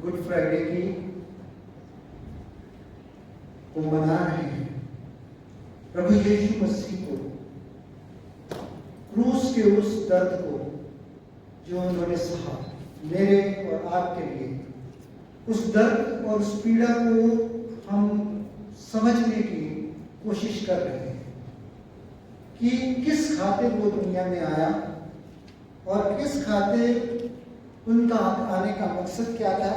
Good Friday को मना रहे हैं। प्रभु यीशु मसीह को, क्रूस के उस दर्द को जो उन्होंने सहा मेरे और आपके लिए, उस दर्द और उस पीड़ा को हम समझने की कोशिश कर रहे हैं कि किस खातिर वो दुनिया में आया और किस खातिर उनका आने का मकसद क्या था,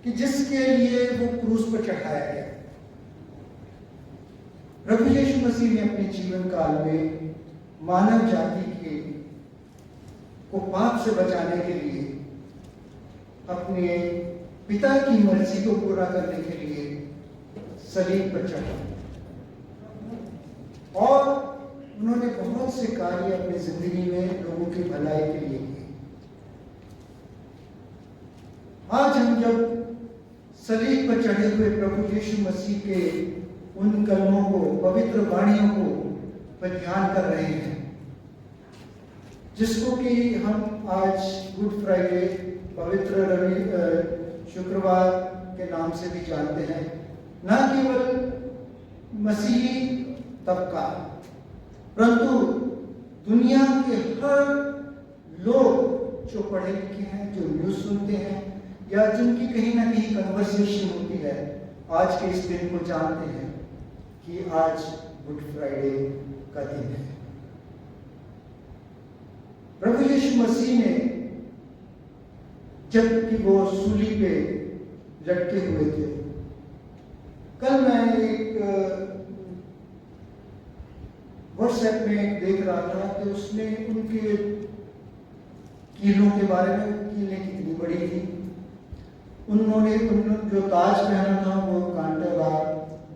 कि जिसके लिए वो क्रूस पर चढ़ाया गया। प्रभु यीशु मसीह ने अपने जीवन काल में मानव जाति को पाप से बचाने के लिए, अपने पिता की मर्जी को पूरा करने के लिए सलीब पर चढ़ा और उन्होंने बहुत से कार्य अपनी जिंदगी में लोगों की भलाई के लिए किए। आज हम जब सलीब पर चढ़े हुए प्रभु यीशु मसीह के उन कलमों को, पवित्र वाणियों को पर ध्यान कर रहे हैं, जिसको कि हम आज गुड फ्राइडे, पवित्र शुक्रवार के नाम से भी जानते हैं। न केवल मसीही तबका, परंतु दुनिया के हर लोग जो पढ़े लिखे हैं, जो न्यूज़ सुनते हैं या जिनकी कहीं ना कहीं कन्वर्सेशन होती है, आज के इस दिन को जानते हैं कि आज गुड फ्राइडे का दिन है। प्रभु यीशु मसीह ने जबकि वो सूली पे लटके हुए थे, कल मैं एक व्हाट्सएप में देख रहा था कि उसने उनके कीलों के बारे में, कीलें कितनी बड़ी थी, उन्होंने जो ताज पहना था वो कांटेदार,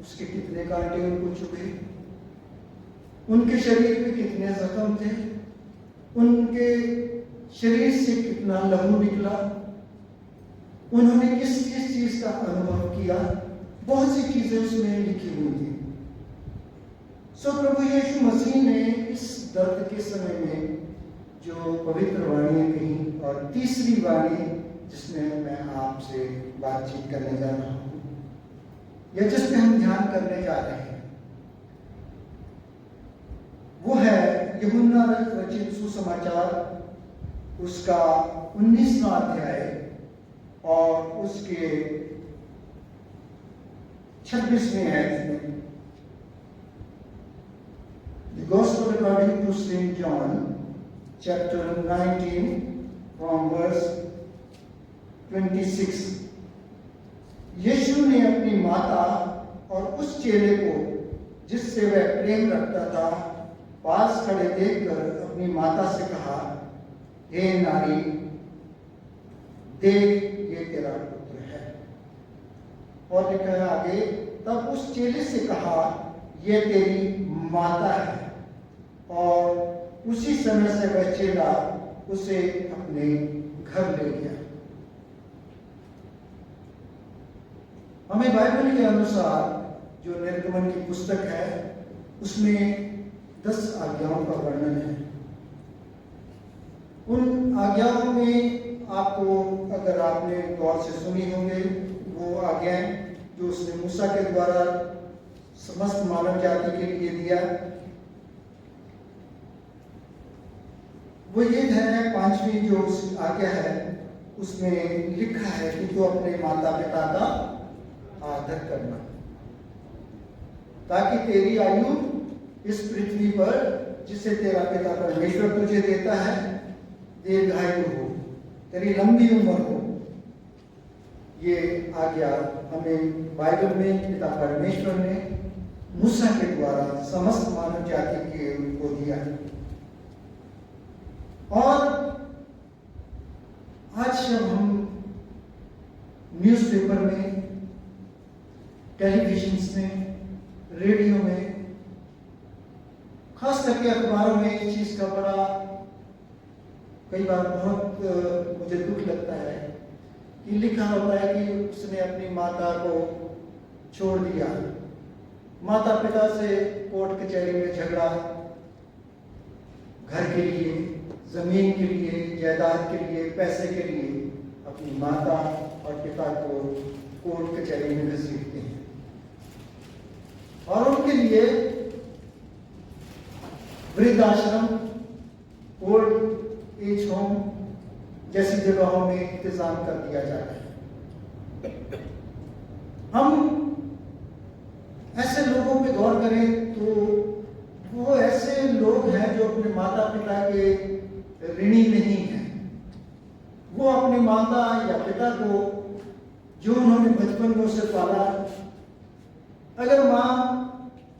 उसके कितने कांटे उनको चुभे, उनके शरीर पे कितने जख्म थे, उनके शरीर से कितना लहू निकला, उन्होंने किस किस चीज का अनुभव किया, बहुत सी चीजें उसमें लिखी हुई थी। सो प्रभु यीशु मसीह ने इस दर्द के समय में जो पवित्र वाणी कही, और तीसरी वाणी जिसमें मैं आपसे बातचीत करने जा रहा हूं, या जिसमें हम ध्यान करने जा रहे हैं, वो है यूहन्ना रचित सुसमाचार, उसका 19वां अध्याय और उसके 26वें आयत में। The Gospel according to St. John, chapter 19, from verse 26। यीशु ने अपनी माता और उस चेले को जिससे वह प्रेम रखता था पास खड़े देखकर अपनी माता से कहा, हे नारी, देख ये तेरा पुत्र है। और लिखा है आगे, तब उस चेले से कहा, ये तेरी माता है। और उसी समय से वह चेला उसे अपने घर ले गया। हमें बाइबल के अनुसार जो निर्गमन की पुस्तक है, उसमें 10 आज्ञाओं का वर्णन है। उन आज्ञाओं में आपको, अगर आपने गौर से सुनी होंगे, वो आज्ञाएं जो उसने मूसा के द्वारा समस्त मानव जाति के लिए दिया, वो ये है 5वीं जो आज्ञा है, उसमें लिखा है कि तू अपने माता पिता का आदर करना, ताकि तेरी आयु इस पृथ्वी पर, जिसे तेरा पिता परमेश्वर तुझे देता है, दीर्घायु हो, तेरी लंबी उम्र हो। ये आज्ञा हमें बाइबल में पिता परमेश्वर ने मूसा के द्वारा समस्त मानव जाति के को दिया है। और आज जब हम न्यूज़पेपर में, टेलीविजन में, रेडियो में, खास करके अखबारों में इस चीज का बड़ा, कई बार बहुत मुझे दुख लगता है कि लिखा होता है कि उसने अपनी माता को छोड़ दिया, माता पिता से कोर्ट कचहरी में झगड़ा, घर के लिए, जमीन के लिए, जायदाद के लिए, पैसे के लिए अपनी माता और पिता को कोर्ट कचहरी में घसीटते हैं और उनके लिए वृद्धाश्रम, ओल्ड एज होम जैसी जगहों में इंतजाम कर दिया जाता है। हम ऐसे लोगों पे गौर करें तो वो ऐसे लोग हैं जो अपने माता पिता के ऋणी नहीं हैं। वो अपने माता या पिता को जो उन्होंने बचपन में उसे पाला, अगर माँ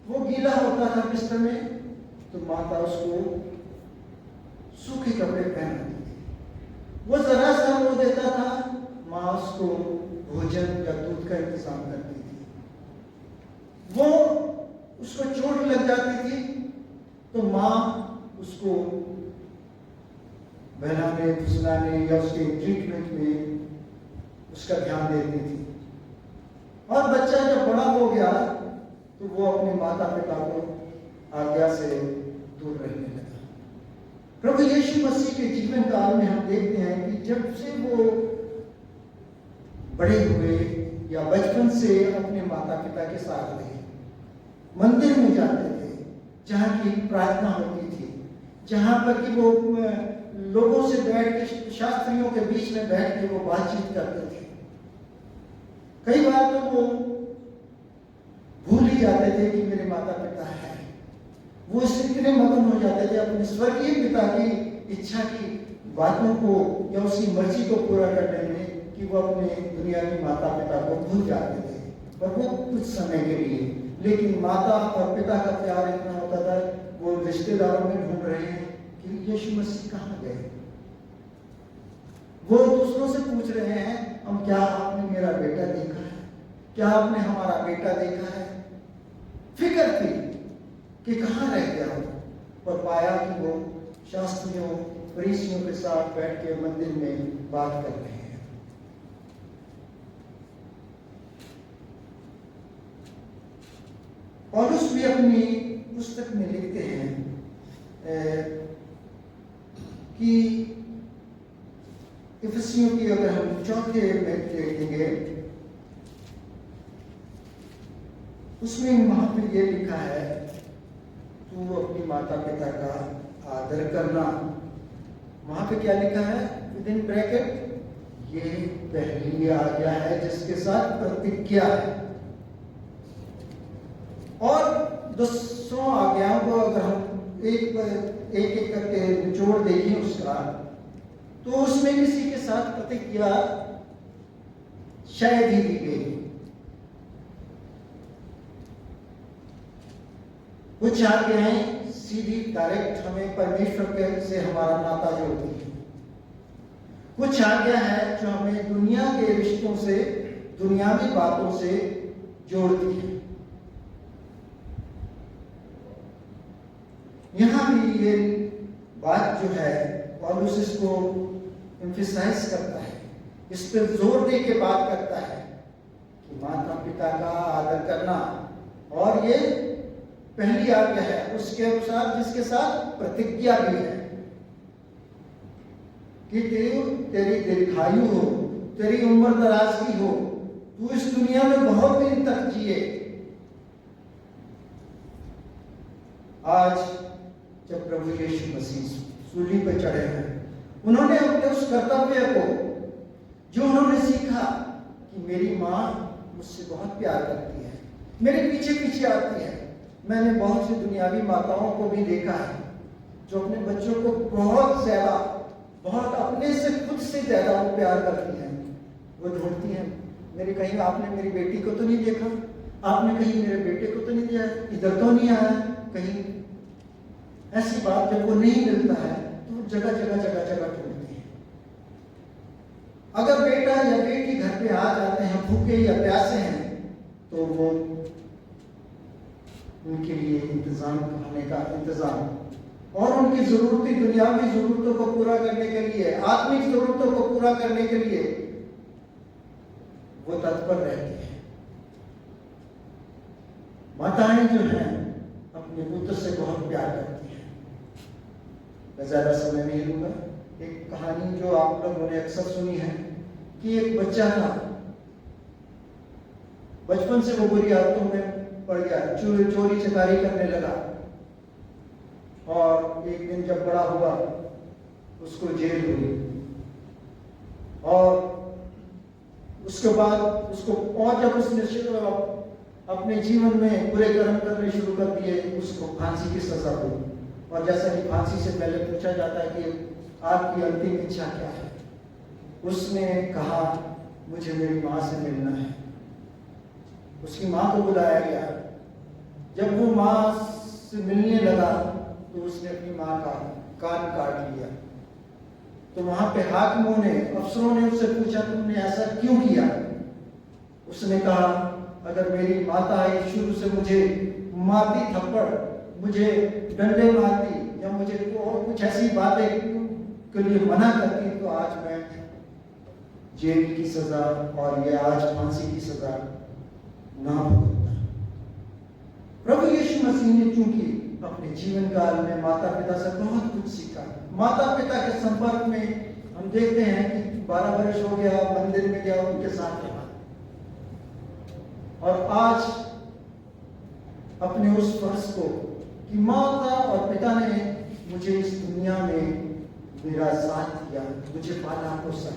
वो गीला होता था बिस्तर में तो माता उसको सूखे कपड़े पहनाती थी। वो जरा सा रो देता था, माँ उसको भोजन या दूध का इंतजाम करती थी। वो उसको चोट लग जाती थी तो माँ उसको बहलाने, फुसलाने या उसके ट्रीटमेंट में उसका ध्यान देती थी। और बच्चा जब बड़ा हो गया तो वो अपने माता पिता को आज्ञा से दूर रहने लगा। प्रभु यीशु मसीह के जीवन काल में हम देखते हैं कि जब से वो बड़े हुए या बचपन से अपने माता पिता के साथ रहे, मंदिर में जाते थे जहाँ की प्रार्थना होती थी, जहाँ पर कि वो लोगों से बैठ के, शास्त्रियों के बीच में बैठ के वो बातचीत करते थे। कई बार तो वो भूल ही जाते थे कि मेरे माता पिता हैं। वो इससे इतने मगन हो जाते थे अपने स्वर्गीय पिता की इच्छा की बातों को या उसकी मर्जी को पूरा करने में कि वो अपने दुनिया की माता पिता को भूल जाते थे, पर वो कुछ समय के लिए। लेकिन माता और पिता का प्यार इतना होता था, वो रिश्तेदारों में ढूंढ रहे हैं कि यीशु मसीह कहाँ गए। वो दूसरों से पूछ रहे हैं, हम क्या आपने मेरा बेटा देखा है, क्या आपने हमारा बेटा देखा है। फिक्र थी कि कहाँ रह गया हो, पर पाया कि वो शास्त्रियों फरीसियों के साथ बैठ के मंदिर में बात कर रहे हैं। पौलुस भी अपनी पुस्तक में लिखते हैं कि इफिसियों की अगर हम चौथे में देखेंगे उसमें वहां पर यह लिखा है, तू अपनी माता पिता का आदर करना। वहां पे क्या लिखा है विदिन ब्रैकेट, ये पहली आज्ञा है जिसके साथ प्रतिज्ञा है। और 10 आज्ञाओं को अगर हम एक एक करके निचोड़ देखें उसका, तो उसमें किसी के साथ प्रतिज्ञा शायद ही दी गई। कुछ आज्ञाएं सीधी डायरेक्ट हमें परमेश्वर से हमारा नाता जोड़ती है। कुछ आज्ञा है जो हमें दुनिया के रिश्तों से, दुनियावी बातों से जोड़ती है। यहां भी ये बात जो है पौलुस इसको एम्फसाइज करता है, इस पर जोर दे के बात करता है कि माता पिता का आदर करना, और ये पहली आज्ञा है उसके अनुसार जिसके साथ प्रतिज्ञा भी है कि तेरी दीर्घायु हो, तेरी उम्र दराज की हो, तू इस दुनिया में बहुत दिन तक जिए। आज जब प्रभु यीशु मसीह सूली पर चढ़े हैं, उन्होंने अपने उस कर्तव्य को जो उन्होंने सीखा कि मेरी माँ मुझसे बहुत प्यार करती है, मेरे पीछे पीछे आती है। मैंने बहुत सी दुनियावी माताओं को भी देखा है जो अपने बच्चों को बहुत ज्यादा, बहुत अपने से खुद से ज्यादा वो प्यार करती हैं। वो ढूंढती हैं, मेरे कहीं आपने मेरी बेटी को तो नहीं देखा, आपने कहीं मेरे बेटे को तो नहीं दिया, इधर तो नहीं आया कहीं। ऐसी बात जब वो नहीं मिलता है तो वो जगह जगह ढूंढती है। अगर बेटा या बेटी घर पे आ जाते हैं भूखे या प्यासे हैं, तो वो उनके लिए इंतजाम, खाने का इंतजाम और उनकी जरूरती, दुनियावी जरूरतों को पूरा करने के लिए, आत्मिक जरूरतों को पूरा करने के लिए वो तत्पर रहती है। माताएं जो हैं अपने पुत्र से बहुत प्यार करती हैं। मैं ज्यादा समय नहीं लूंगा। एक कहानी जो आप लोगों ने अक्सर सुनी है, कि एक बच्चा था, बचपन से वो बुरी आदतों में पड़ गया, चोरी चकारी करने लगा, और एक दिन जब बड़ा हुआ उसको जेल हुई, और उसके बाद उसको, और जब उसने अपने जीवन में बुरे कर्म करने शुरू कर दिए, उसको फांसी की सजा हुई। और जैसा कि फांसी से पहले पूछा जाता है कि आपकी अंतिम इच्छा क्या है, उसने कहा मुझे मेरी माँ से मिलना है। उसकी माँ को बुलाया गया। जब वो माँ से मिलने लगा तो उसने अपनी माँ का कान काट लिया। तो वहां पे हाकिमों ने, अफसरों ने उससे पूछा तुमने ऐसा क्यों किया? उसने कहा अगर मेरी माता आई शुरू से मुझे मारती, थप्पड़, मुझे डंडे मारती, या मुझे और कुछ ऐसी बातें के लिए मना करती, तो आज मैं जेल की सजा और ये आज फांसी की सजा ना भुगतना। प्रभु यीशु मसीह ने चूंकि अपने जीवन काल में माता पिता से बहुत कुछ सीखा। माता पिता के संपर्क में हम देखते हैं कि 12 वर्ष हो गया, मंदिर में गया, उनके साथ रहा, और आज अपने उस फर्ज को कि माता और पिता ने मुझे इस दुनिया में मेरा साथ दिया, मुझे पाला पोसा,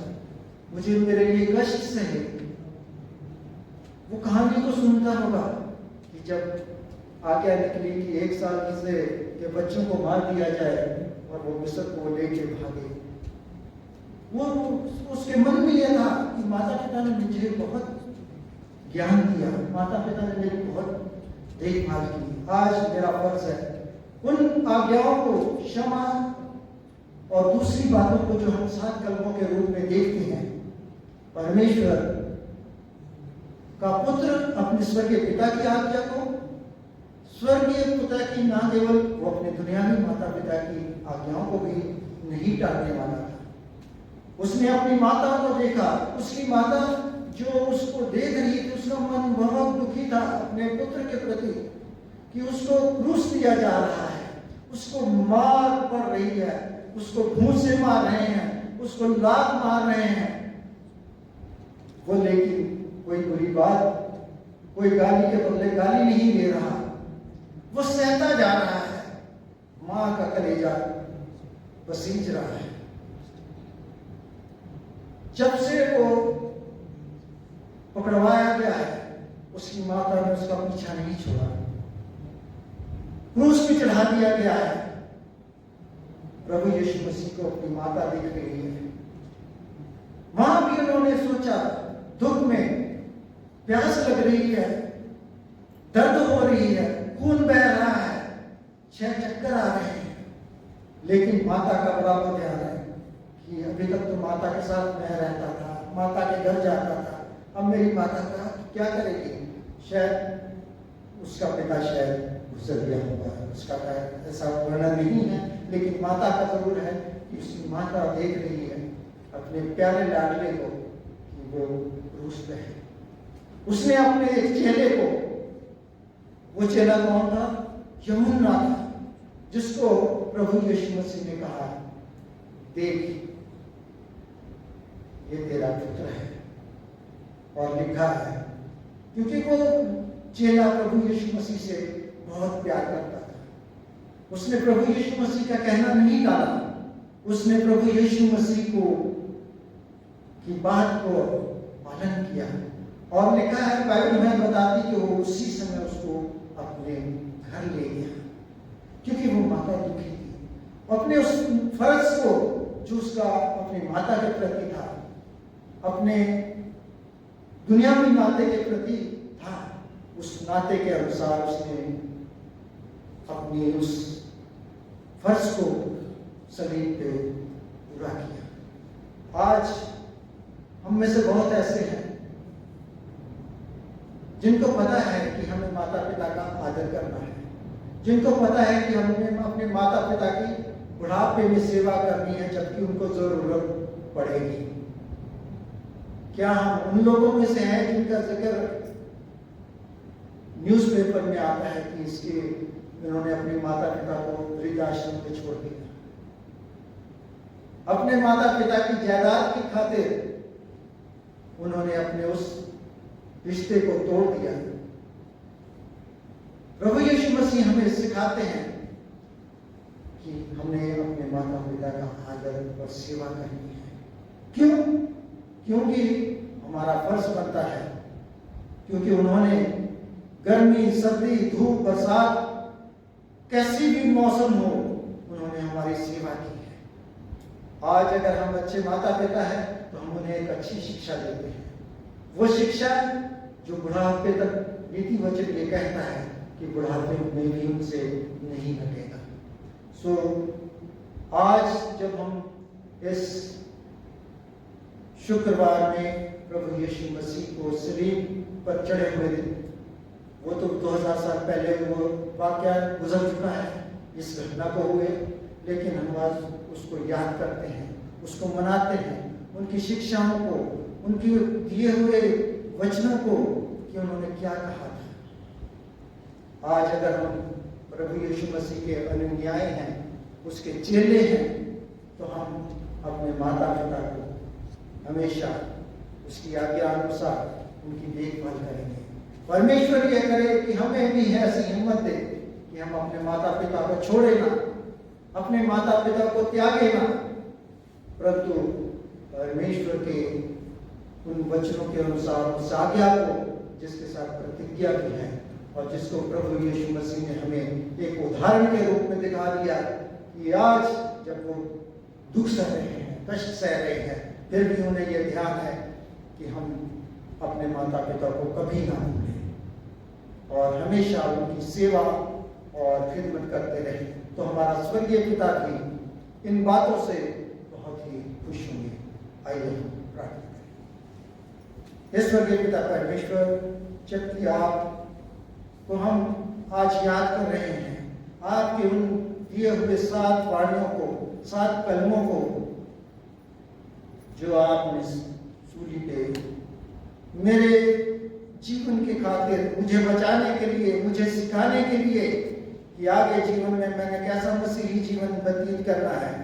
मुझे मेरे लिए कष्ट सहे। वो कहानी तो सुनता होगा कि जब आज्ञा निकली कि 1 साल से के बच्चों को मार दिया जाए और वो मिस्र को लेके भागे, वो उसके मन में यह था कि माता पिता ने मुझे बहुत ज्ञान दिया, माता पिता ने मेरी बहुत देखभाल की, आज मेरा फर्ज है उन आज्ञाओं को, क्षमा और दूसरी बातों को जो हम 7 कलमों के रूप में देखते हैं। परमेश्वर का पुत्र अपने स्वर्गीय पिता की आज्ञा को, स्वर्गीय पिता की ना केवल वो अपने दुनियावी माता पिता की आज्ञाओं को भी नहीं टालने वाला था। उसने अपनी माता को देखा, उसकी माता जो उसको देख रही थी, उसका मन बहुत दुखी था अपने पुत्र के प्रति कि उसको क्रूस दिया जा रहा है, उसको मार पड़ रही है, उसको घूंसे मार रहे हैं, उसको लात मार रहे हैं। वो लेकिन कोई बुरी बात, कोई गाली के बदले गाली नहीं दे रहा, वो सहता जा रहा है, मां का कलेजा पसीज रहा है। जब से वो पकड़वाया गया है, उसकी माता ने उसका पीछा नहीं छोड़ा, क्रूस पे चढ़ा दिया गया है। प्रभु यीशु मसीह को अपनी माता दिख रही है। वहां भी उन्होंने सोचा दुख में, प्यास लग रही है, दर्द हो रही है, खून बह रहा है, 6 चक्कर आ रहे हैं, लेकिन माता का बराबर ध्यान है कि अभी तक तो माता के साथ मैं रहता था, माता के घर जाता था, अब मेरी माता का क्या करेगी? शायद उसका पिता शायद गुजर गया होगा, उसका ऐसा वर्णन नहीं है, लेकिन माता का जरूर है कि उसकी माता देख रही है अपने प्यारे लाडले को कि वो क्रूस पे है। उसने अपने एक चेले को, वो चेला कौन था? यमुना था, जिसको प्रभु यीशु मसीह ने कहा देख ये तेरा पुत्र है, और लिखा है, क्योंकि वो चेला प्रभु यीशु मसीह से बहुत प्यार करता था। उसने प्रभु यीशु मसीह का कहना नहीं टाला, उसने प्रभु यीशु मसीह को की बात को पालन किया, और लिखा है बाइबल में बताती कि वो उसी समय उसको अपने घर ले गया, क्योंकि वो माता दुखी थी। अपने उस फर्ज को जो उसका अपने माता के प्रति था, अपने दुनियावी नाते के प्रति था, उस नाते के अनुसार उसने अपनी उस फर्ज को सलीब पे पूरा किया। आज हम में से बहुत ऐसे हैं जिनको पता है कि हमें माता पिता का आदर करना है, जिनको पता है कि हमें अपने माता पिता की बुढ़ापे में सेवा करनी है जबकि उनको जरूरत पड़ेगी। क्या हम उन लोगों में से हैं जिनका जिक्र न्यूज़पेपर में आता है कि इसके उन्होंने अपने माता पिता को वृद्धाश्रम में छोड़ दिया, अपने माता पिता की जायदाद की खातिर उन्होंने अपने उस रिश्ते को तोड़ दिया। प्रभु यीशु मसीह हमें सिखाते हैं कि हमने अपने माता पिता का आदर और सेवा करनी है। क्यों? क्योंकि हमारा फर्ज बनता है, क्योंकि उन्होंने गर्मी, सर्दी, धूप, बरसात, कैसी भी मौसम हो, उन्होंने हमारी सेवा की है। आज अगर हम अच्छे माता पिता हैं तो हम उन्हें एक अच्छी शिक्षा देते हैं। वो शिक्षा जो बुढ़ापे तक नीति वचन ये कहता है कि बुढ़ापे में भी उनसे नहीं हटेगा। सो आज जब हम इस शुक्रवार में प्रभु यीशु मसीह को सलीब पर चढ़े हुए दिन, वो तो 2000 साल पहले वो वाक्य गुजर चुका है इस घटना को हुए, लेकिन हम आज उसको याद करते हैं, उसको मनाते हैं, उनकी शिक्षाओं को, उनकी दिए हुए वचनों को कि उन्होंने क्या कहा था। आज अगर हम प्रभु यीशु मसीह के अनुयायी हैं, उसके चेले हैं, तो हम अपने माता पिता को हमेशा उसकी आज्ञा अनुसार उनकी देखभाल करेंगे। परमेश्वर ये करे कि हमें भी ऐसी हिम्मत दे कि हम अपने माता पिता को छोड़े ना, अपने माता पिता को त्यागे ना, परंतु परमेश्वर के उन वचनों के अनुसार उस आज्ञा को जिसके साथ प्रतिज्ञा की है और जिसको प्रभु यीशु मसीह ने हमें एक उदाहरण के रूप में दिखा दिया कि आज जब वो दुख सह रहे हैं, कष्ट सह रहे हैं, फिर भी उन्हें यह ध्यान है कि हम अपने माता पिता को कभी ना भूलें और हमेशा उनकी सेवा और खिदमत करते रहें, तो हमारा स्वर्गीय पिता भी इन बातों से बहुत ही खुश होंगे। आइए हम प्रार्थना करें। हे स्वर्गीय पिता परमेश्वर, जबकि आपको हम आज याद कर रहे हैं, आपके उन दिए हुए 7 वाणियों को, 7 कलमों को जो आपने सूली पे मेरे जीवन के खातिर, मुझे बचाने के लिए, मुझे सिखाने के लिए कि आगे जीवन में मैंने कैसा मसीही जीवन व्यतीत करना है,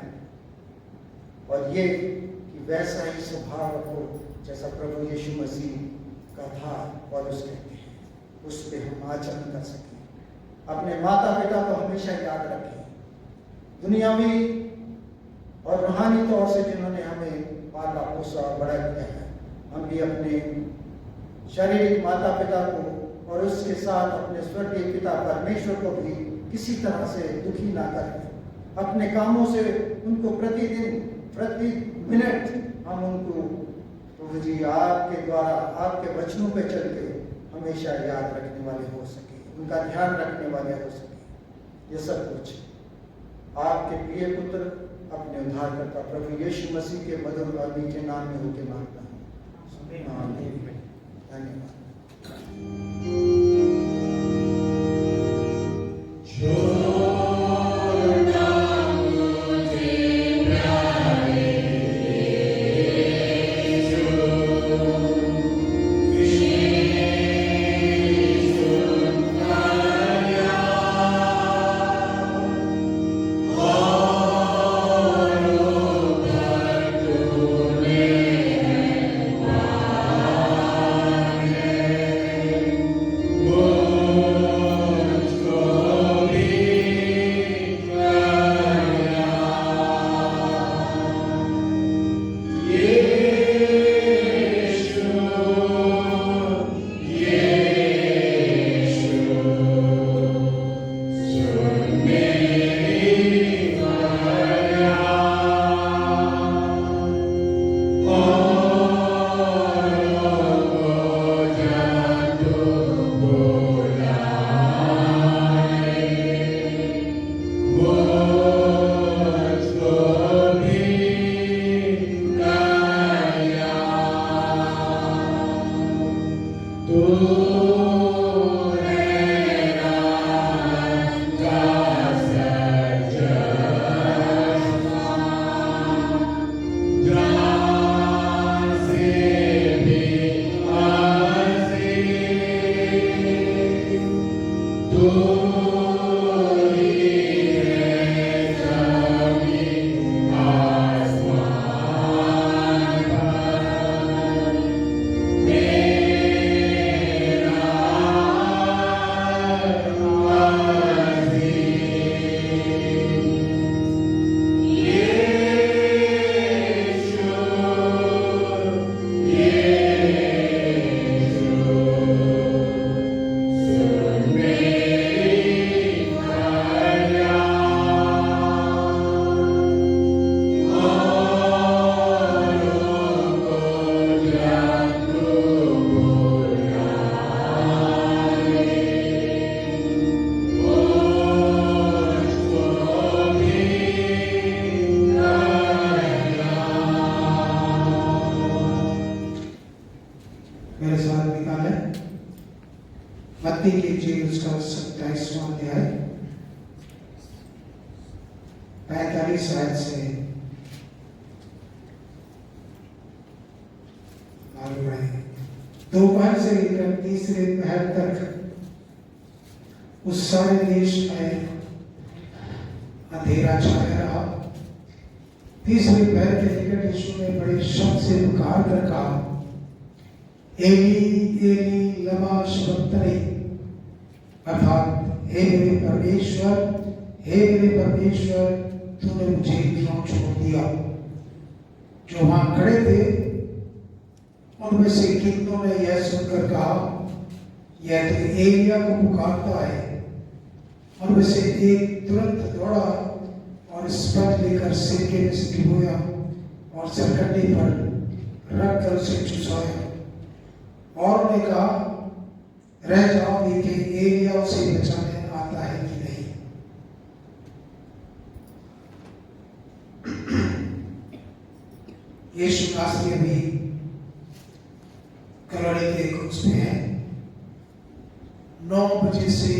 और ये कि वैसा ही स्वभाव रखो जैसा प्रभु यीशु मसीह का था और उस कहते हैं, उस पर हम आचरण कर सकें। अपने माता पिता को हमेशा याद रखें, दुनियावी और रूहानी तौर से जिन्होंने हमें पाला पोसा और बड़ा किया है, हम भी अपने शारीरिक माता पिता को और उसके साथ अपने स्वर्गीय पिता परमेश्वर को भी किसी तरह से दुखी ना करें। अपने कामों से उनको प्रतिदिन, प्रति मिनट हम उनको प्रभु जी आपके द्वारा, आपके वचनों पे चल के हमेशा याद रखने वाले हो सके, उनका ध्यान रखने वाले हो सके। ये सब कुछ आपके प्रिय पुत्र अपने उद्धारकर्ता प्रभु यीशु मसीह के मधुर और मीठे नाम में होके मांगता हूँ। आमीन। धन्यवाद। मेरे साथ निकालें मत्ती की इंजील उसका 27वां अध्याय 45 आयत से आगे बढ़ेंगे। दोपहर से लेकर तीसरे पहर तक उस सारे देश में अंधेरा छाया रहा। तीसरे पहर के निकट यीशु ने बड़े शब्द से पुकार कर कहा, एली एली लमा शबक्तनी, अर्थात हे मेरे परमेश्वर तूने मुझे क्यों छोड़ दिया। जो वहां खड़े थे उनमें से कितनों ने यह सुनकर कहा, यह तो एलिया को पुकारता है। उनमें से एक तुरंत दौड़ा और स्पंज लेकर सिरके में से भिगोया और सरकंडे पर रखकर उसे चुसाया और उन्हें कहा, रह जाओ, देखें एलिया उसे बचाने आता है कि नहीं। यीशु नासरी भी कलोनी के कुछ में है। 9 बजे से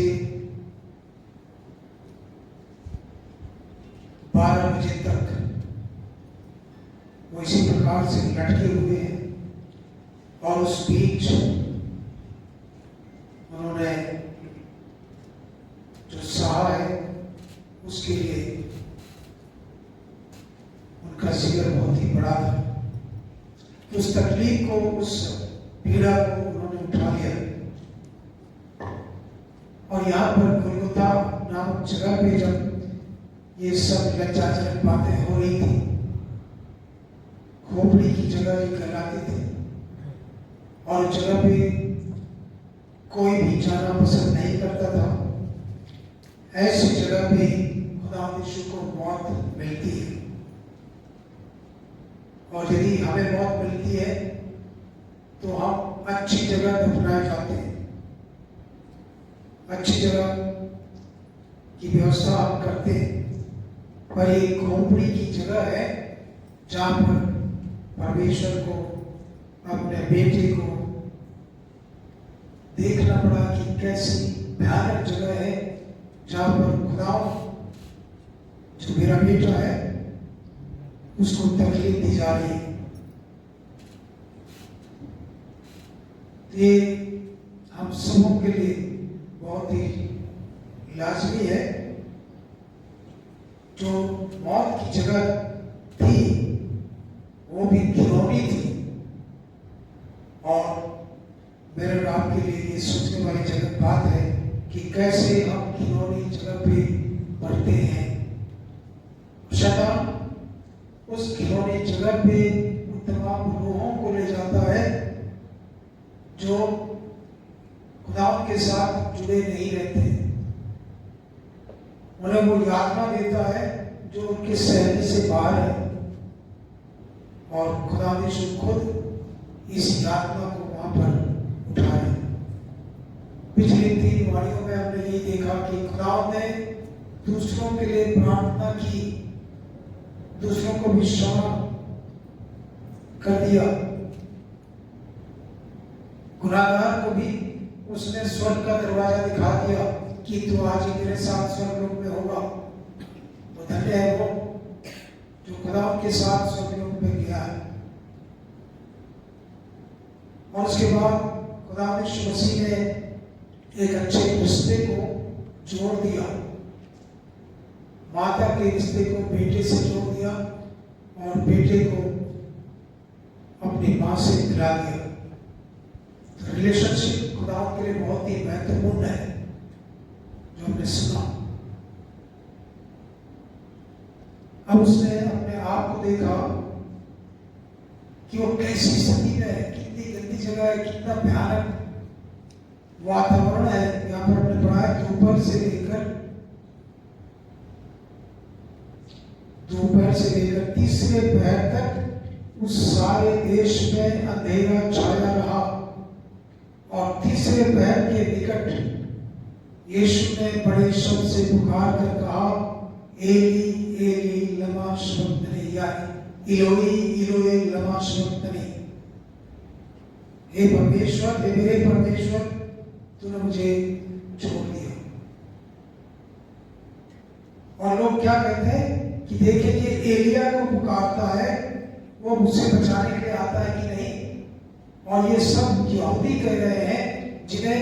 12 बजे तक वो इसी प्रकार से लटके हुए हैं और उस बीच उन्होंने जो सहा है उसके लिए उनका जिक्र बहुत ही बड़ा था। उस तकलीफ को, उस पीड़ा को उन्होंने उठा लिया और यहाँ पर गुलगुता नामक जगह पे जब ये सब लज्जाजनक बातें हो रही थी, खोपड़ी की जगह ये कहलाती थी और जगह पे कोई भी जाना पसंद नहीं करता था। ऐसी जगह पे खुदा यीशु को मौत मिलती है और यदि हमें मौत मिलती है तो हम अच्छी जगह दफनाए जाते हैं, अच्छी जगह की व्यवस्था हम करते हैं। पर ये खोपड़ी की जगह है जहां पर परमेश्वर को, अपने बेटे को देखना पड़ा कि कैसी भयानक जगह है जहां पर खुदा जो मेरा बेटा है उसको तकलीफ दी जा रही है। ये हम सबों के लिए बहुत ही लाजमी है। जो मौत की जगह थी वो भी घिनौनी थी और मेरे बाप के लिए ये सोचने वाली जगह बात है कि कैसे हम घिनौनी जगह पे बढ़ते हैं। शैतान उस घिनौनी जगह पे उन तमाम रूहों को ले जाता है जो खुदा के साथ जुड़े नहीं रहते। उन्हें वो यातना देता है जो उनके सहने से बाहर है और खुदा यीशु खुद इस यातना को वहां पर उठाए। पिछली 3 वाणियों में हमने ये देखा कि खुदा ने दूसरों के लिए प्रार्थना की, दूसरों को भी क्षमा कर दिया, गुनाहगार को भी उसने स्वर्ग का दरवाजा दिखा दिया कि तू आज ही मेरे साथ स्वर्ग लोक में होगा। तो धन्य है वो जो खुदा के साथ स्वर्ग लोक में गया है। और उसके बाद खुदा यीशु मसीह ने एक अच्छे रिश्ते को जोड़ दिया, माता के रिश्ते को बेटे से जोड़ दिया और बेटे को अपनी मां से मिला दिया। रिलेशनशिप खुदा के लिए बहुत ही महत्वपूर्ण है जो हमने सुना। अब उसने अपने आप को देखा कि वो कैसी स्थिति में है, कितनी गंदी जगह है, कितना भयानक वातावरण है। यहाँ पर हमने पढ़ा है दोपहर से लेकर तीसरे पहर तक उस सारे देश में अंधेरा छाया रहा और तीसरे पहर के निकट यीशु ने बड़े शब्द से पुकार कर कहा, एली एली लमा शबक्तनी, या इलोई इलोई लमा शबक्तनी। हे परमेश्वर, हे मेरे परमेश्वर, तूने मुझे छोड़ दिया। और लोग क्या कहते हैं कि देखिए ये एलिया को पुकारता है, वो मुझसे बचाने के लिए आता है कि नहीं। और ये सब यहूदी कह रहे हैं जिन्हें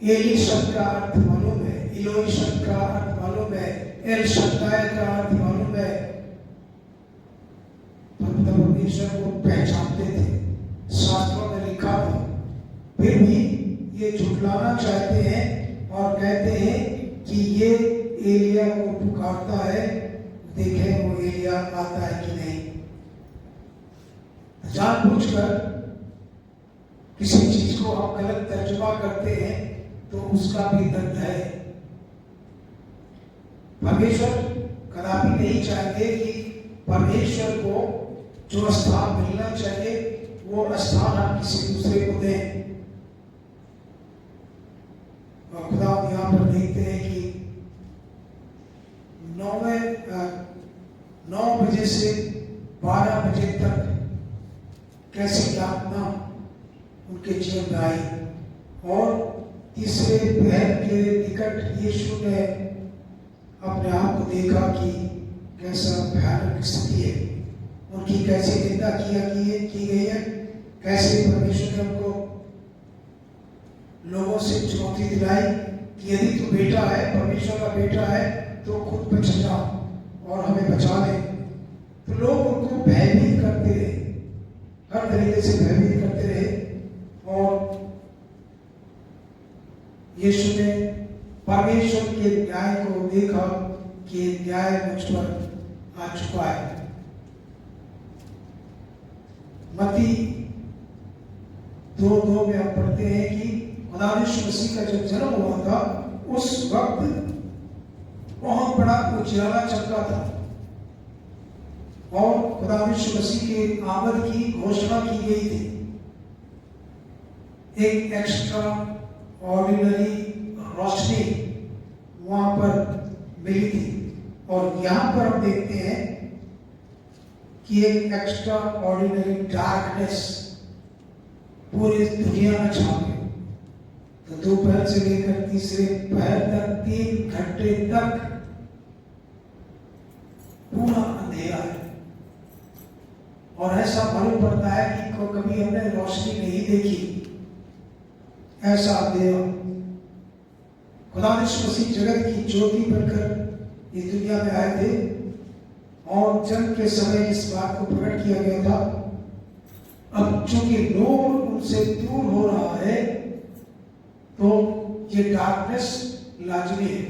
एली शब्द का अर्थ मालूम है, इलोई शब्द का अर्थ मालूम है, एल शब्दाय का अर्थ मालूम है। परमेश्वर को पहचानते थे, शास्त्रों में लिखा था, फिर भी ये झुठलाना चाहते हैं और कहते हैं कि ये एलिया को पुकारता है, देखें वो एलिया आता है कि नहीं। जानबूझकर किसी चीज को हम गलत तर्जुमा करते हैं तो उसका भी दर्द है। परमेश्वर कदापि नहीं चाहते कि परमेश्वर को जो स्थान मिलना चाहिए वो स्थान हम किसी दूसरे को दें। और खुदा यहाँ पर देखते हैं कि 9 बजे से 12 बजे तक कैसी यातना उनके जीवन में आई। और तीसरे पहर के निकट यीशु ने अपने आप को देखा कि कैसा भयानक स्थिति है, उनकी कैसे निंदा की गई है, कैसे परमेश्वर ने उनको लोगों से चुनौती दिलाई कि यदि तू बेटा है, परमेश्वर का बेटा है, तो खुद बच जा और हमें बचा ले। तो लोग उनको भयभीत करते रहे, हर तरीके से भयभीत करते रहे। और यीशु ने परमेश्वर के न्याय को देखा कि न्याय मुझ पर आ चुका है। मत्ती 2:2 में हम पढ़ते हैं कि खुदा यीशु मसीह का जब जन्म हुआ था उस वक्त बहुत बड़ा उजियाला चमका था और खुदा यीशु मसीह के आमद की घोषणा की गई थी। एक एक्स्ट्रा ऑर्डिनरी रोशनी वहां पर मिली थी। और यहां पर हम देखते हैं कि एक एक्स्ट्रा ऑर्डिनरी डार्कनेस पूरी दुनिया में छा गई। तो दोपहर से लेकर तीसरे पहर तक 3 घंटे तक पूरा अंधेरा है। और ऐसा मालूम पड़ता है कि कभी हमने रोशनी नहीं देखी, ऐसा अंधेरा। खुदा यीशु मसीह जगत की ज्योति बनकर इस दुनिया में आए थे और जन्म के समय इस बात को प्रकट किया गया था। अब चूंकि नूर उनसे दूर हो रहा है तो ये डार्कनेस लाजमी है,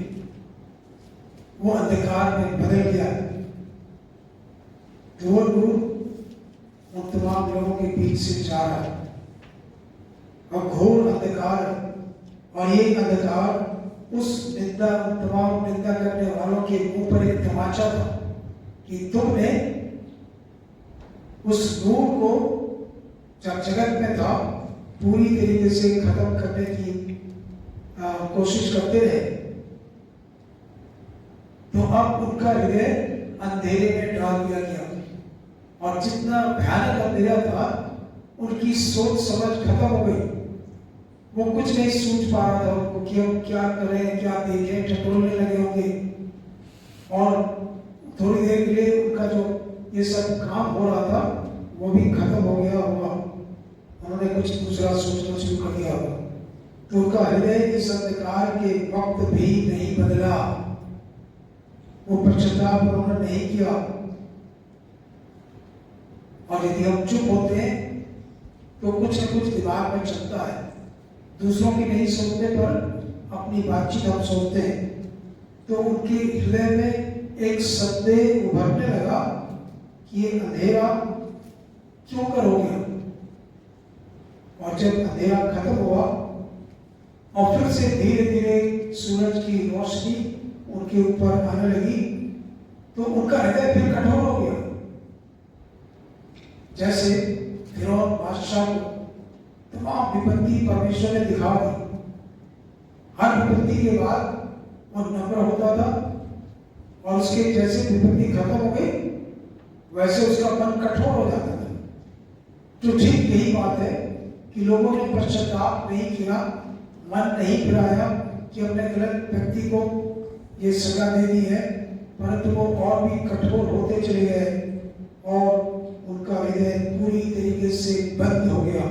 वो अंधकार में बदल गया। तो वो नूर उन तमाम लोगों के बीच से जा रहा है। अब घोर अंधकार है और ये अंधकार उस तमाम निंदा करने वालों के मुंह पर एक तमाचा था कि तुमने उस नूर को जब जगत में था पूरी तरीके से खत्म करने की कोशिश करते रहे, तो अब उनका हृदय अंधेरे में डाल दिया गया। और जितना भयानक अंधेरा था उनकी सोच समझ खत्म हो गई। वो कुछ नहीं सोच पा रहा था उनको कि हम क्या करें, क्या देखें, टटोलने लगे होंगे। और थोड़ी देर के लिए उनका जो ये सब काम हो रहा था वो भी खत्म हो गया होगा, उन्होंने कुछ दूसरा सोचना शुरू कर दिया होगा। तो उनका हृदय इस अंधकार के वक्त भी नहीं बदला, वो पश्चाताप उन्होंने नहीं किया। और यदि हम चुप होते हैं तो कुछ न कुछ दिमाग में चलता है, दूसरों की नहीं सोचने पर अपनी बातचीत हम सोचते हैं। तो उनके हृदय में एक संदेह उभरने लगा कि ये अंधेरा क्यों कर हो गया। और जब अंधेरा खत्म हुआ और फिर से धीरे धीरे सूरज की रोशनी उनके ऊपर आने लगी तो उनका हृदय फिर कठोर हो गया। जैसे फिरौन बादशाह को तमाम विपत्ति परमेश्वर ने दिखा दी, हर विपत्ति के बाद वो नम्र होता था और उसके जैसे विपत्ति खत्म हो गई वैसे उसका मन कठोर हो जाता था। तो ठीक यही बात है कि लोगों ने पश्चाताप नहीं किया, मन नहीं फिराया कि अपने गलत व्यक्ति को ये सजा दे दी है, परंतु वो और भी कठोर होते चले गए और उनका हृदय पूरी तरीके से बंद हो गया।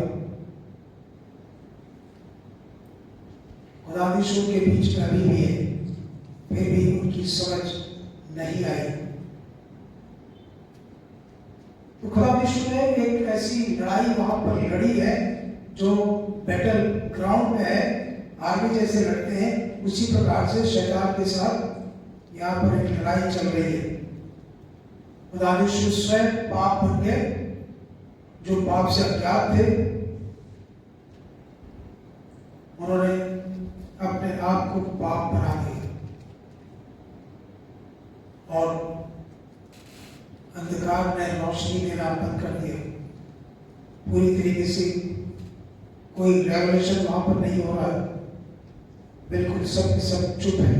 खुदाविशों के बीच में अभी भी है, फिर भी उनकी समझ नहीं आई। तो खुदाविशों ने एक ऐसी लड़ाई वहां पर लड़ी है जो बैटल ग्राउंड में है, आर्मी जैसे लड़ते हैं उसी प्रकार से शैतान के साथ यहाँ पर एक लड़ाई चल रही है। खुदाविशों स्वयं पाप बन गए, जो पाप से अज्ञात थे, उन्होंने अपने आप को पाप बना दिया और अंधकार ने रोशनी देना बंद कर दिया। पूरी तरीके से कोई रेवोल्यूशन वहां पर नहीं हो रहा है, बिल्कुल सब चुप है।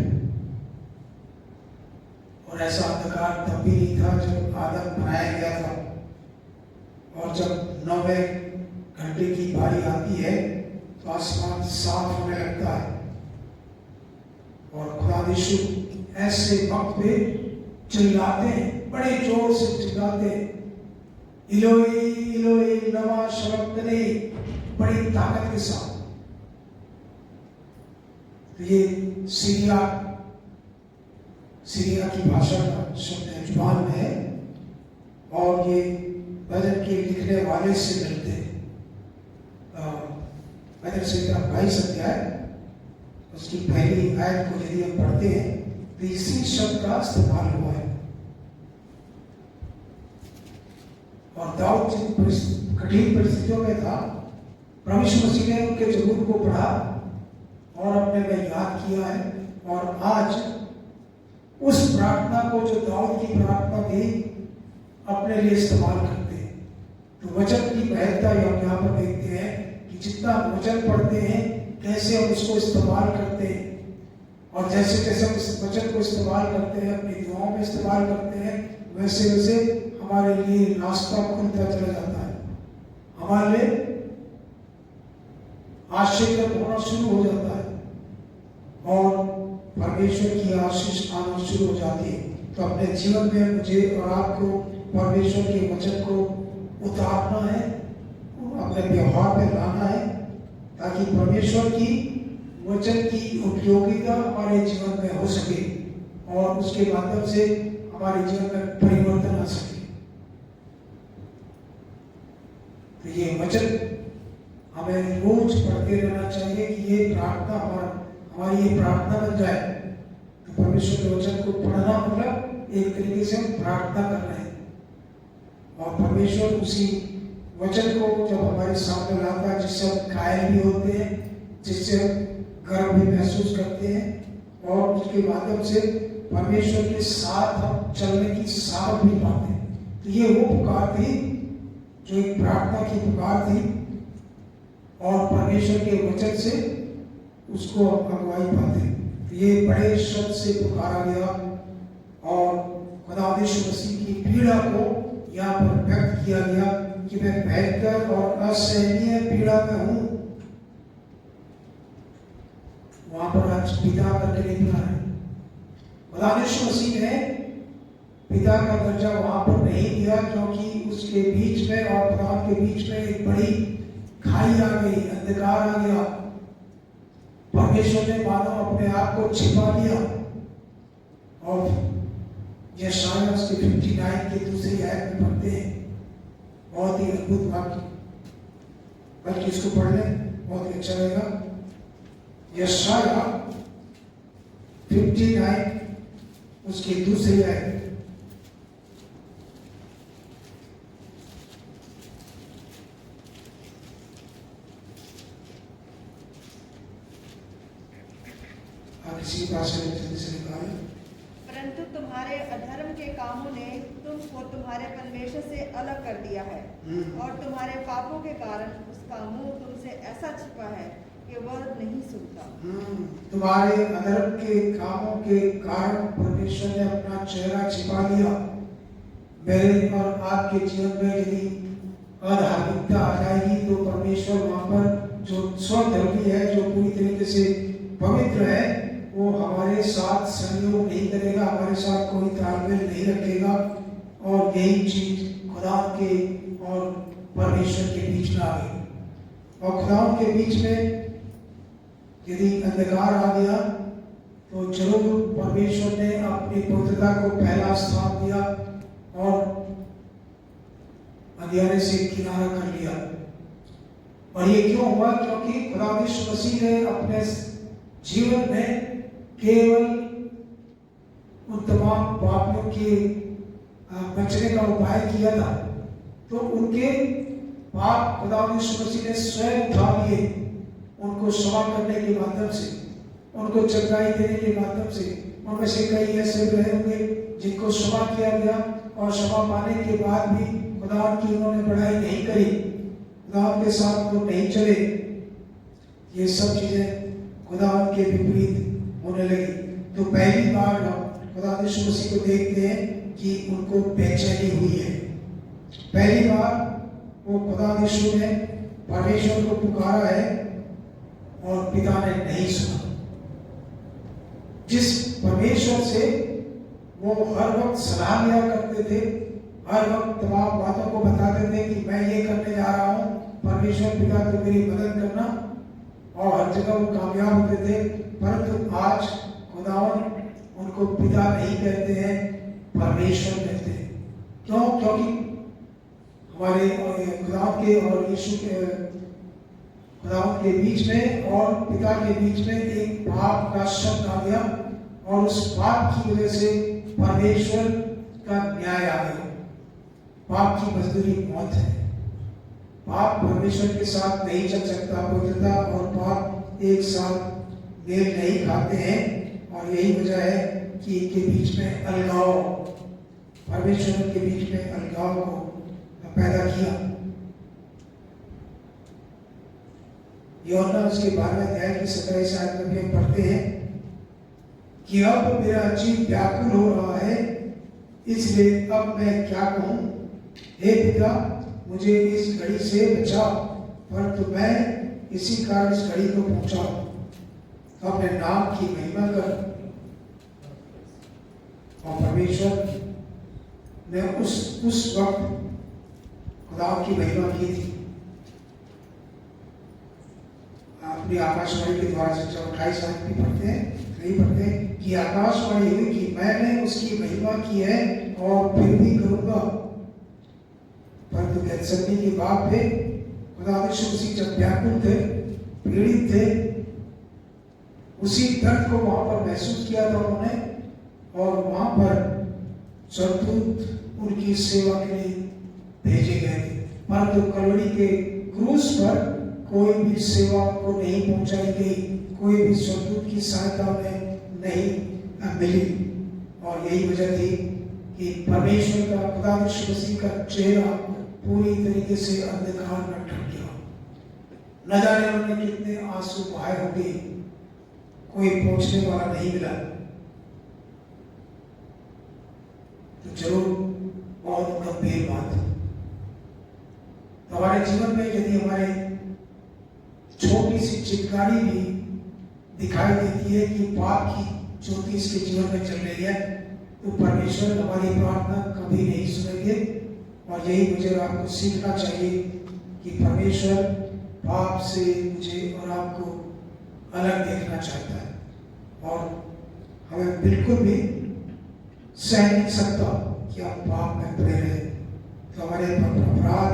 और ऐसा अंधकार तब भी नहीं था जब आदम बनाया गया था, और जब 9वें घंटे की बारी आती है तो आसमान साफ होने लगता है और खुदाविशु ऐसे वक्त पे चिल्लाते हैं, बड़े जोर से चिल्लाते हैं, इलोई इलोई लमा शबक्तनी, बड़ी ताकत के साथ। तो ये सीरिया की भाषा का शब्द है, जुबान में है, और ये भजन के लिखने वाले से मिलते हैं। भजन संहिता 22 अध्याय उसकी पहली आयत को यदि हम पढ़ते हैं तो इसी शब्द का इस्तेमाल हुआ है। और दाऊद जिन कठिन परिस्थितियों में था, प्रभु यीशु मसीह ने उनके जबूर को पढ़ा और अपने में याद किया है, और आज उस प्रार्थना को जो दाऊद की प्रार्थना थी अपने लिए इस्तेमाल करते हैं। तो वचन की महत्ता यहाँ पर देखते हैं कि जितना वचन पढ़ते हैं कैसे हम उसको इस्तेमाल करते हैं, और जैसे जैसे हम इस वचन को इस्तेमाल करते हैं, अपनी दुआओं में इस्तेमाल करते हैं, वैसे वैसे हमारे लिए रास्ता खुलता चला जाता है, हमारे लिए आश्चर्य होना शुरू हो जाता है और परमेश्वर की आशीष आना शुरू हो जाती है। तो अपने जीवन में मुझे और आपको परमेश्वर के वचन को उतारना है, अपने व्यवहार में लाना है, ताकि परमेश्वर की वचन की उपयोगिता हमारे जीवन में हो सके और उसके माध्यम से हमारे जीवन में परिवर्तन आ सके। तो ये वचन हमें रोज पढ़ते रहना चाहिए कि ये प्रार्थना हमारी ये प्रार्थना बन जाए। तो परमेश्वर के वचन को पढ़ना मतलब एक तरीके से हम प्रार्थना कर रहे हैं, और परमेश्वर उसी वचन को जब हमारे सामने लाता है, जिससे हम कायल भी होते हैं, जिससे हम गर्व भी महसूस करते हैं, और उसके माध्यम से परमेश्वर के साथ हम चलने की सामर्थ भी पाते हैं। तो ये वो पुकार थी जो एक प्रार्थना की पुकार थी, और परमेश्वर के वचन से उसको अगुवाई पाते हैं। तो ये बड़े शब्द से पुकारा गया और खुदा यीशु मसीह की पीड़ा को यहाँ पर व्यक्त किया गया कि मैं भयंकर और असहनीय पीड़ा में हूं। वहां पर आज पिता करके लिखा है। खुदा यीशु मसीह ने पिता का दर्जा वहां पर नहीं दिया, क्योंकि उसके बीच में और खुदा के बीच में एक बड़ी खाई आ गई, अंधकार आ गया। परमेश्वर ने मानो अपने आप को छिपा लिया। और यशायाह उसके 59 के दूसरी आयत में पढ़ते हैं, बहुत ही अद्भुत वाक्य, बल्कि इसको पढ़ लें बहुत ही अच्छा रहेगा। यशायाह 59 उसकी दूसरी आयत। किसी भाषा में जल्दी से निकालें। परंतु तुम्हारे अधर्म के कामों ने तुमको तुम्हारे परमेश्वर से अलग कर दिया है, और तुम्हारे पापों के कारण उसका मुंह तुमसे ऐसा छिपा है कि वह नहीं सुनता। तुम्हारे अधर्म के कामों के कारण परमेश्वर ने अपना चेहरा छिपा लिया। मेरे और आपके जीवन में यदि अधार्मिकता आ जाएगी तो परमेश्वर वहां पर जो स्वधर्मी है, जो पूरी तरीके से पवित्र है, वो हमारे साथ सहयोग नहीं करेगा, हमारे साथ कोई तालमेल नहीं रखेगा। और यही चीज खुदा के और परमेश्वर के बीच में आ गई। और खुदा के बीच में यदि अंधकार आ गया तो जरूर परमेश्वर ने अपनी पवित्रता को पहला स्थान दिया और अंधियारे से किनारा कर लिया। और ये क्यों हुआ? क्योंकि खुदा यीशु मसीह ने अपने जीवन में केवल उन तमाम पापियों के बचने का उपाय किया था। तो उनके पाप खुदा यीशु मसीह ने स्वयं उठा लिए, उनको क्षमा करने के माध्यम से, उनको चंगाई देने के माध्यम से। उनमें से कई ऐसे रहे होंगे जिनको क्षमा किया गया और क्षमा पाने के बाद भी खुदा की उन्होंने बड़ाई नहीं करी, खुदा के साथ वो नहीं चले। ये सब चीजें खुदा के विपरीत होने लगी। तो पहली बार हम खुदा यीशु मसीह को देखते हैं कि उनको बेचैनी हुई है। पहली बार वो खुदा यीशु ने परमेश्वर को पुकारा है और पिता ने नहीं सुना। जिस परमेश्वर से वो हर वक्त सलाह लिया करते थे, हर वक्त तमाम बातों को बताते थे कि मैं ये करने जा रहा हूँ, परमेश्वर पिता तो मेरी मदद करना, और हर जगह वो कामयाब होते थे। परंतु आज खुदावन उनको पिता नहीं कहते हैं, परमेश्वर कहते हैं। क्यों? क्योंकि हमारे खुदावन के और यीशु के खुदावन के बीच में और पिता के बीच में एक पाप का शब्द आ गया और उस पाप की वजह से परमेश्वर का न्याय आ गया। पाप की मजदूरी मौत है। पाप परमेश्वर के साथ नहीं चल सकता। पवित्रता और पाप एक साथ मेल नहीं खाते हैं और यही वजह है कि इनके बीच में अलगाव, परमेश्वर के बीच में अलगाव को पैदा किया। यूहन्ना उसके 12वें अध्याय की 17 आयत में हम पढ़ते हैं कि अब मेरा जी व्याकुल हो रहा है, इसलिए अब मैं क्या कहूँ? हे पिता, मुझे इस घड़ी से बचा, परंतु मैं इसी कारण इस घड़ी को पहुंचा। अपने नाम की महिमा कर। और परमेश्वर ने उस वक्त खुदा की महिमा की थी। अपनी आकाशवाणी के द्वारा से जब 28 आयत में पढ़ते हैं, नहीं पढ़ते कि आकाशवाणी हुई कि मैंने उसकी महिमा की है और फिर भी करूंगा। परंतु गेत्सेमनी की बात पे खुदा यीशु मसीह जब व्याकुल थे, पीड़ित थे, उसी दर्द को वहां पर महसूस किया था उन्होंने, और वहां पर स्वर्गदूत उनकी सेवा के लिए भेजे गए थे। परंतु कलवरी के क्रूस पर कोई भी सेवा को नहीं पहुंचाई गई, कोई भी स्वर्गदूत की सहायता में नहीं मिली। और यही वजह थी कि परमेश्वर का, खुदा यीशु मसीह का चेहरा पूरी तरीके से अंधकार में ढक गया। न जाने उन्होंने कितने आंसू बहाए होंगे, कोई पहुंचने वाला नहीं मिला। तो जरूर बहुत गंभीर बात है। हमारे जीवन में यदि हमारे छोटी सी चिंगारी भी दिखाई देती है कि पाप की ज्योति इसके जीवन में चल रही है, तो परमेश्वर हमारी प्रार्थना कभी नहीं सुनेंगे। और यही मुझे और आपको सीखना चाहिए कि परमेश्वर पाप से मुझे और आपको अलग देखना चाहता है और हमें बिल्कुल भी सह नहीं सकता कि आप पाप में पड़े रहे। तो हमारे अपराध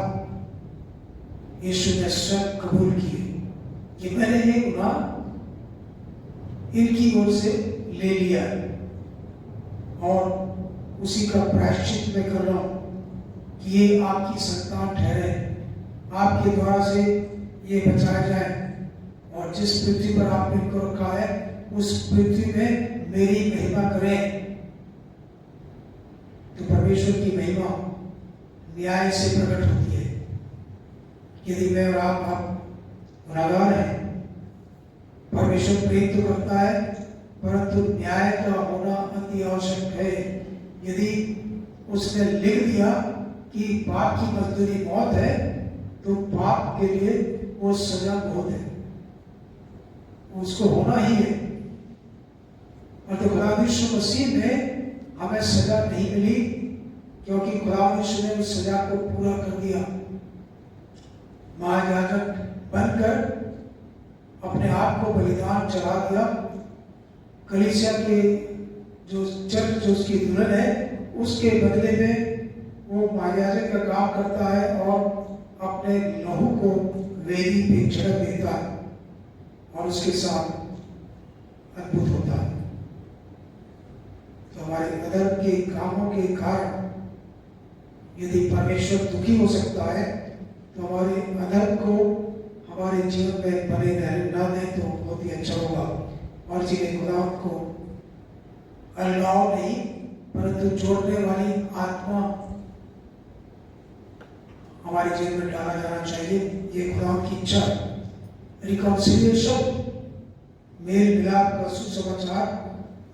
यीशु ने स्वयं कबूल किए कि मैंने ये गुनाह इनकी ओर से ले लिया और उसी का प्रायश्चित मैं कर रहा हूं कि ये आपकी संतान ठहरे, आपके द्वारा से ये बचाया जाए, और जिस पृथ्वी पर आपने इनको रखा है उस पृथ्वी में मेरी महिमा करें। तो परमेश्वर की महिमा न्याय से प्रकट होती है। यदि मैं और आप गुनाहगार हैं, परमेश्वर प्रेम तो करता है, परंतु न्याय का होना अति आवश्यक है। यदि उसने लिख दिया कि पाप की मजदूरी मौत है, तो पाप के लिए वो सजा बहुत है, उसको होना ही है। और तो खुदा यीशु मसीह में हमें सजा नहीं मिली, क्योंकि खुदा यीशु ने उस सजा को पूरा कर दिया। महायाजक बनकर अपने आप को बलिदान चढ़ा दिया। कलीसिया के जो चर्च जो उसकी दुल्हन है, उसके बदले में वो महायाजक का काम करता है और अपने लहू को वेदी पे छिड़क देता है और उसके साथ अद्भुत होता है। तो हमारे अधर्म के कामों के कारण यदि परमेश्वर दुखी हो सकता है, तो हमारे अधर्म को हमारे जीवन में बने रहने ना दें तो बहुत ही अच्छा होगा। और जिन्हें खुदा को अलगाव नहीं परंतु जोड़ने वाली आत्मा हमारे जीवन में डाला जाना चाहिए। ये खुदा की इच्छा है। रिकॉन्सिलिएशन, मेल मिलाप का सुसमाचार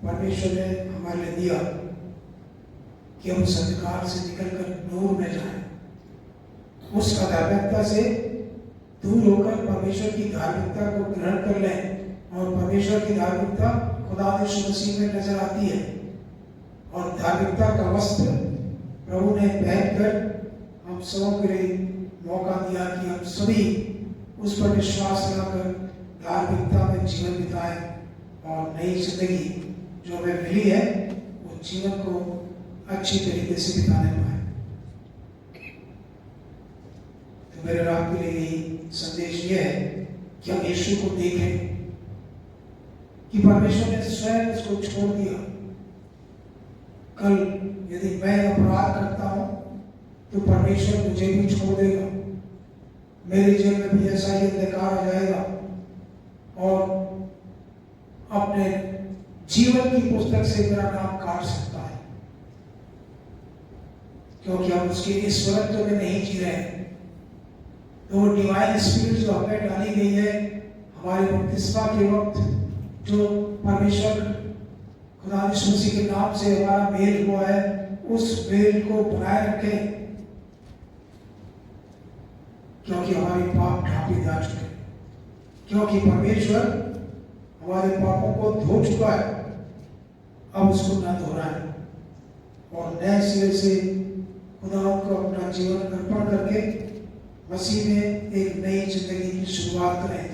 परमेश्वर ने हमारे लिए दिया कि हम उस अंधकार से निकलकर नूर में जाएं, उस अधार्मिकता से दूर होकर परमेश्वर की धार्मिकता को ग्रहण कर लें। और परमेश्वर की धार्मिकता खुदा यीशु मसीह में नजर आती है। और धार्मिकता का वस्त्र प्रभु ने पहनकर हम सबों के लिए मौका दिया कि हम सभी उस पर विश्वास लाकर धार्मिकता में जीवन बिताएं और नई जिंदगी जो हमें मिली है वो जीवन को अच्छी तरीके से बिताने पाए। तो मेरे रात के लिए यही संदेश ये है कि हम यीशु को देखें कि परमेश्वर ने स्वयं उसको छोड़ दिया। कल यदि मैं अपराध करता हूं तो परमेश्वर मुझे भी छोड़ देगा, मेरे जीवन में भी ऐसा ही अंधकार आ जाएगा और अपने जीवन की पुस्तक से मेरा नाम काट सकता है, क्योंकि हम उसके ईश्वरत्व में नहीं जी रहे हैं। तो वो डिवाइन स्पिरिट जो हमें डाली गई है हमारे बपतिस्मा के वक्त, जो परमेश्वर खुदा यीशु मसीह के नाम से हमारा मेल हुआ है, उस मेल को बनाए रखें, क्योंकि हमारे पाप ढांपे जा चुके हैं, क्योंकि परमेश्वर हमारे पापों को धो चुका है, अब उसको न दोहराएं और नए सिरे से खुदा को अपना जीवन अर्पण करके मसीह में एक नई जिंदगी की शुरुआत करें।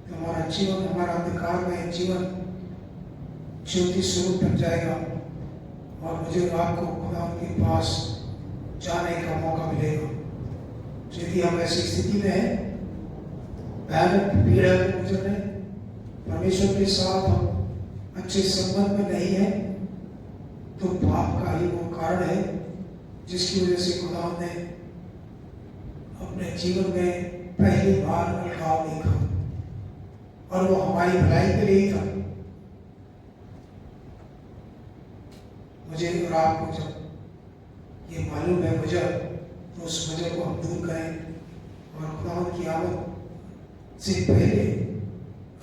तो हमारा जीवन, हमारा अंधकार में जीवन ज्योति स्वरूप बन जाएगा और मुझे आपको खुदा के पास जाने का मौका मिलेगा। यदि हम ऐसी स्थिति में हैं, भयानक पीड़ा में गुजर रहे, परमेश्वर के साथ हम अच्छे संबंध में नहीं है, तो पाप का ही वो कारण है जिसकी वजह से खुदा ने अपने जीवन में पहली बार अलगाव देखा और वो हमारी भलाई के लिए ही था। मुझे और आपको जब ये मालूम है वजह, तो उस वजह को हम दूर करें और खुदा की आमद से पहले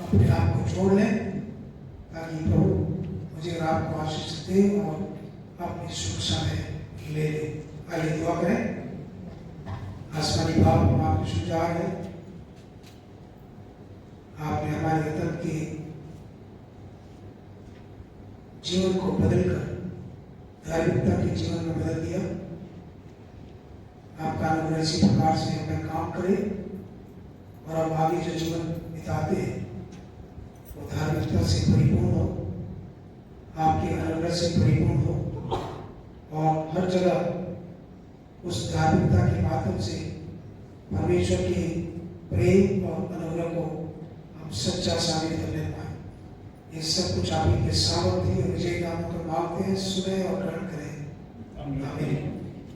अपने आप को छोड़ लें, ताकि प्रभु मुझे और आपको आशीष दे और अपनी सुरक्षा में ले ले। आइए दुआ करें। आसमानी बाप, हम आपके शुक्रगुजार हैं, आपने हमारे अधर्म के जीवन को बदलकर धार्मिकता के जीवन में बदल दिया। आपका अनुग्रह इसी प्रकार से हमें काम करे और हम आगे जो जीवन बिताते हैं वो धार्मिकता से परिपूर्ण हो, आपके अनुग्रह से परिपूर्ण हो और हर जगह उस धार्मिकता के माध्यम से परमेश्वर के प्रेम और अनुग्रह को हम सच्चा साबित करने पाए। ये सब कुछ आप ही के सामर्थ्य और विजय नामों को मांगते हैं, सुने और ग्रहण करें। आमीन।